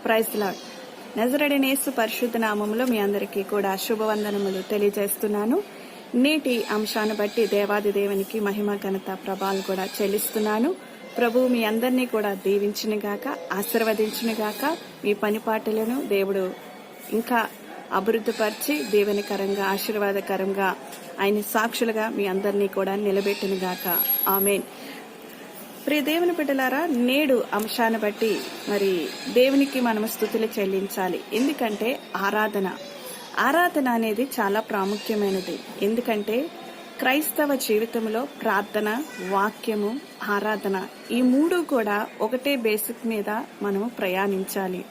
Praise lord. నజరేయుడైన యేసు పరిశుద్ధ నామములో మీ అందరికీ కూడా శుభవందనములు తెలియజేస్తున్నాను. నేటి అంశాన్ని బట్టి దేవాది దేవునికి మహిమ ఘనత ప్రభావాలు కూడా చెల్లిస్తున్నాను. ప్రభు మీ అందరినీ కూడా దీవించునుగాక, ఆశీర్వదించునుగాక. మీ పనిపాటులను దేవుడు ఇంకా అభివృద్ధిపరిచి దీవెనకరంగా ఆశీర్వాదకరంగా ఆయన సాక్షులుగా మీ అందరినీ కూడా నిలబెట్టునుగాక. ఆమేన్. ప్రియ దేవుని బిడ్డలారా, నేడు అంశాన్ని బట్టి మరి దేవునికి మనము స్తుతులు చెల్లించాలి. ఎందుకంటే ఆరాధన అనేది చాలా ప్రాముఖ్యమైనది. ఎందుకంటే క్రైస్తవ జీవితంలో ప్రార్థన, వాక్యము, ఆరాధన ఈ మూడు కూడా ఒకటే బేసిక్ మీద మనము ప్రయాణించాలి.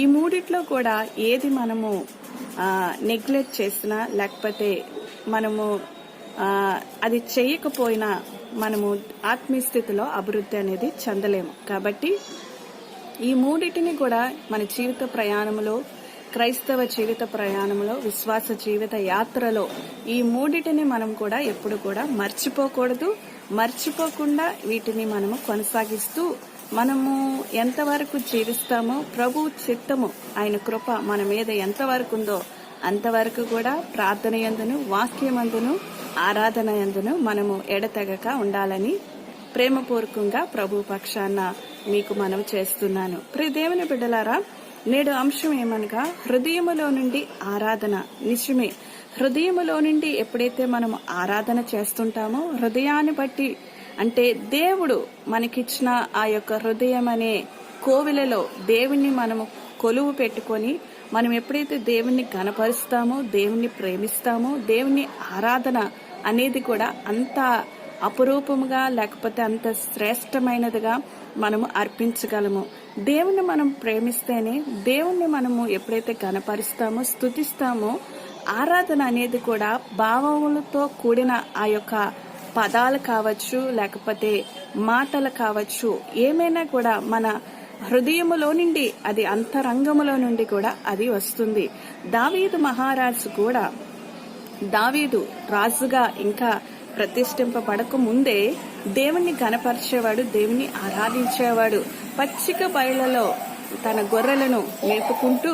ఈ మూడిట్లో కూడా ఏది మనము నెగ్లెక్ట్ చేసినా లేకపోతే మనము అది చేయకపోయినా మనము ఆత్మీయ స్థితిలో అభివృద్ధి అనేది చెందలేము. కాబట్టి ఈ మూడిటిని కూడా మన జీవిత ప్రయాణంలో, క్రైస్తవ జీవిత ప్రయాణంలో, విశ్వాస జీవిత యాత్రలో ఈ మూడిటిని మనం కూడా ఎప్పుడు కూడా మర్చిపోకూడదు. మర్చిపోకుండా వీటిని మనము కొనసాగిస్తూ మనము ఎంతవరకు జీవిస్తామో, ప్రభు చిత్తము, ఆయన కృప మన మీద ఎంతవరకు ఉందో అంతవరకు కూడా ప్రార్థన యందును, వాక్యమందును, ఆరాధన యందును మనము ఎడతెగక ఉండాలని ప్రేమపూర్వకంగా ప్రభు పక్షాన మీకు మనవి చేస్తున్నాను. ప్రియ దేవుని బిడ్డలారా, నేడు అంశం ఏమనగా హృదయములో నుండి ఆరాధన. నిజమే, హృదయములో నుండి ఎప్పుడైతే మనం ఆరాధన చేస్తుంటామో, హృదయాన్ని బట్టి అంటే దేవుడు మనకిచ్చిన ఆ యొక్క హృదయం అనే కోవిలలో దేవుణ్ణి మనము కొలువు పెట్టుకొని మనం ఎప్పుడైతే దేవుణ్ణి గణపరుస్తామో, దేవుణ్ణి ప్రేమిస్తామో, దేవుని ఆరాధన అనేది కూడా అంత అపురూపముగా లేకపోతే అంత శ్రేష్టమైనదిగా మనము అర్పించగలము. దేవుణ్ణి మనం ప్రేమిస్తేనే, దేవుణ్ణి మనము ఎప్పుడైతే గణపరుస్తామో, స్తుతిస్తామో, ఆరాధన అనేది కూడా భావములతో కూడిన ఆ యొక్క పదాలు కావచ్చు, లేకపోతే మాటలు కావచ్చు, ఏమైనా కూడా మన హృదయములో నుండి, అది అంతరంగములో నుండి కూడా అది వస్తుంది. దావీదు మహారాజు కూడా, దావీదు రాజుగా ఇంకా ప్రతిష్ఠింపబడక ముందే దేవుణ్ణి గణపరిచేవాడు, దేవుణ్ణి ఆరాధించేవాడు. పచ్చిక బయళ్లలో తన గొర్రెలను మేపుకుంటూ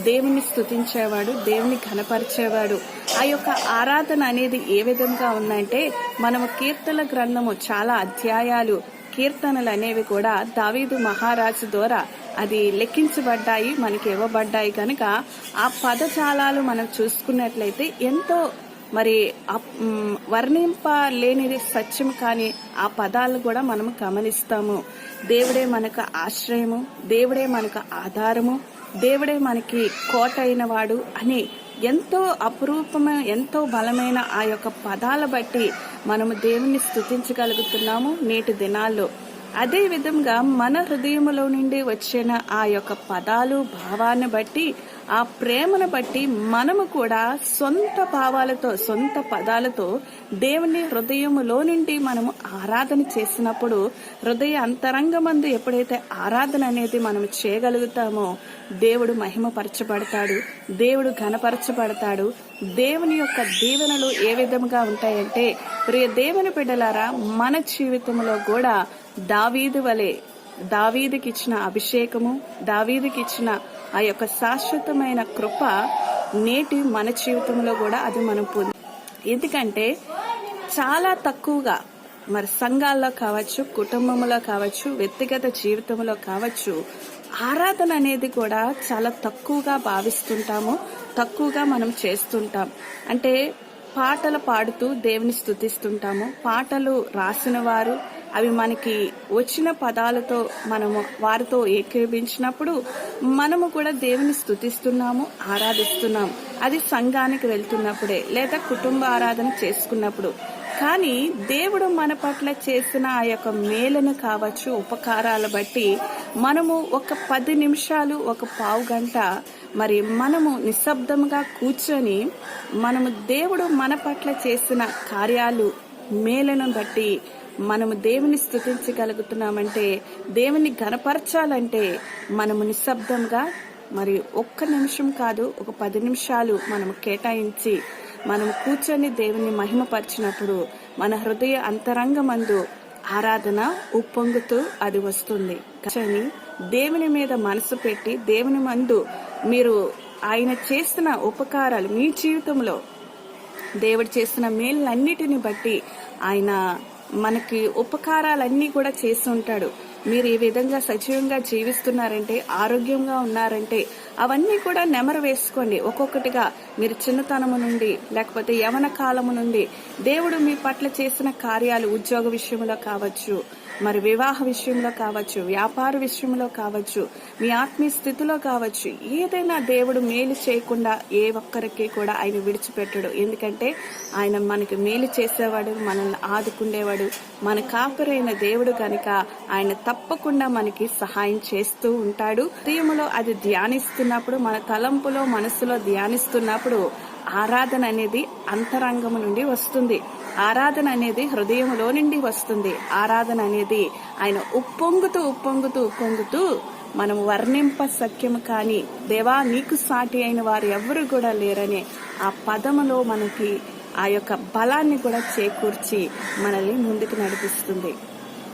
దేవుని స్తుతించేవాడు, దేవుని ఘనపరిచేవాడు. ఆ యొక్క ఆరాధన అనేది ఏ విధంగా ఉందంటే, మనము కీర్తన గ్రంథము చాలా అధ్యాయాలు, కీర్తనలు అనేవి కూడా దావీదు మహారాజు ద్వారా అది లెక్కించబడ్డాయి, మనకి ఇవ్వబడ్డాయి. కనుక ఆ పదజాలాలు మనం చూసుకున్నట్లయితే ఎంతో మరి వర్ణింపలేనిది సత్యం కాని ఆ పదాలను కూడా మనం గమనిస్తాము. దేవుడే మనకు ఆశ్రయము, దేవుడే మనకు ఆధారము, దేవుడే మనకి కోట అయిన వాడు అని ఎంతో అపురూపమైన, ఎంతో బలమైన ఆ యొక్క పదాల బట్టి మనము దేవుణ్ణి స్తుతించగలుగుతున్నాము నేటి దినాల్లో. అదే విధంగా మన హృదయములో నుండి వచ్చిన ఆ యొక్క పదాలు, భావాన్ని బట్టి, ఆ ప్రేమను బట్టి మనము కూడా సొంత భావాలతో, సొంత పదాలతో దేవుని హృదయములో నుండి మనము ఆరాధన చేసినప్పుడు, హృదయ అంతరంగమందు ఎప్పుడైతే ఆరాధన అనేది మనం చేయగలుగుతామో, దేవుడు మహిమపరచబడతాడు, దేవుడు ఘనపరచబడతాడు. దేవుని యొక్క దీవెనలు ఏ విధంగా ఉంటాయంటే, ప్రియ దేవుని బిడ్డలారా, మన జీవితంలో కూడా దావీదు వలె, దావీదుకి ఇచ్చిన అభిషేకము, దావీదుకి ఇచ్చిన ఆ యొక్క శాశ్వతమైన కృప నేటి మన జీవితంలో కూడా అది మనం ఎందుకంటే చాలా తక్కువగా మరి సంఘాల్లో కావచ్చు, కుటుంబంలో కావచ్చు, వ్యక్తిగత జీవితంలో కావచ్చు, ఆరాధన అనేది కూడా చాలా తక్కువగా భావిస్తుంటాము, తక్కువగా మనం చేస్తుంటాం. అంటే పాటలు పాడుతూ దేవుని స్తుతిస్తుంటాము. పాటలు రాసిన వారు అవి మనకి వచ్చిన పదాలతో మనము వారితో ఏకీభవించినప్పుడు మనము కూడా దేవుని స్తుతిస్తున్నాము, ఆరాధిస్తున్నాము. అది సంఘానికి వెళ్తున్నప్పుడే, లేదా కుటుంబ ఆరాధన చేసుకున్నప్పుడు. కానీ దేవుడు మన పట్ల చేసిన ఆ యొక్క మేలును కావచ్చు, ఉపకారాలు బట్టి మనము ఒక 10 నిమిషాలు, ఒక పావు గంట మరి మనము నిశ్శబ్దంగా కూర్చొని మనము దేవుడు మన పట్ల చేసిన కార్యాలు, మేలును బట్టి మనము దేవుని స్తుతించగలుగుతున్నామంటే, దేవుని ఘనపరచాలంటే మనము నిశ్శబ్దంగా మరి ఒక్క నిమిషం కాదు, ఒక 10 నిమిషాలు మనము కేటాయించి మనం కూర్చొని దేవుని మహిమపరిచినప్పుడు మన హృదయ అంతరంగమందు ఆరాధన ఉప్పొంగుతూ అది వస్తుంది. కానీ దేవుని మీద మనసు పెట్టి దేవుని మందు మీరు ఆయన చేస్తున్న ఉపకారాలు మీ జీవితంలో దేవుడు చేస్తున్న మేళ్ళన్నిటిని బట్టి ఆయన మనకి ఉపకారాలన్నీ కూడా చేసి ఉంటాడు. మీరు ఈ విధంగా సజీవంగా జీవిస్తున్నారంటే, ఆరోగ్యంగా ఉన్నారంటే అవన్నీ కూడా నెమరు వేసుకోండి. ఒక్కొక్కటిగా మీరు చిన్నతనము నుండి లేకపోతే యవన కాలము నుండి దేవుడు మీ పట్ల చేసిన కార్యాలు ఉద్యోగ విషయంలో కావచ్చు, మరి వివాహ విషయంలో కావచ్చు, వ్యాపార విషయంలో కావచ్చు, మీ ఆత్మీయ స్థితిలో కావచ్చు, ఏదైనా దేవుడు మేలు చేయకుండా ఏ ఒక్కరికి కూడా ఆయన విడిచిపెట్టడు. ఎందుకంటే ఆయన మనకి మేలు చేసేవాడు, మనల్ని ఆదుకుండేవాడు, మన కాపరైన దేవుడు కనుక ఆయన తప్పకుండా మనకి సహాయం చేస్తూ ఉంటాడు. హృదయములో అది ధ్యానిస్తున్నప్పుడు, మన తలంపులో మనసులో ధ్యానిస్తున్నప్పుడు ఆరాధన అనేది అంతరంగము నుండి వస్తుంది. ఆరాధన అనేది హృదయంలో నుండి వస్తుంది. ఆరాధన అనేది ఆయన ఉప్పొంగుతూ మనం వర్ణింప సఖ్యము కాని దేవా నీకు సాటి అయిన వారు ఎవరు కూడా లేరనే ఆ పదములో మనకి ఆ యొక్క బలాన్ని కూడా చేకూర్చి మనల్ని ముందుకు నడిపిస్తుంది.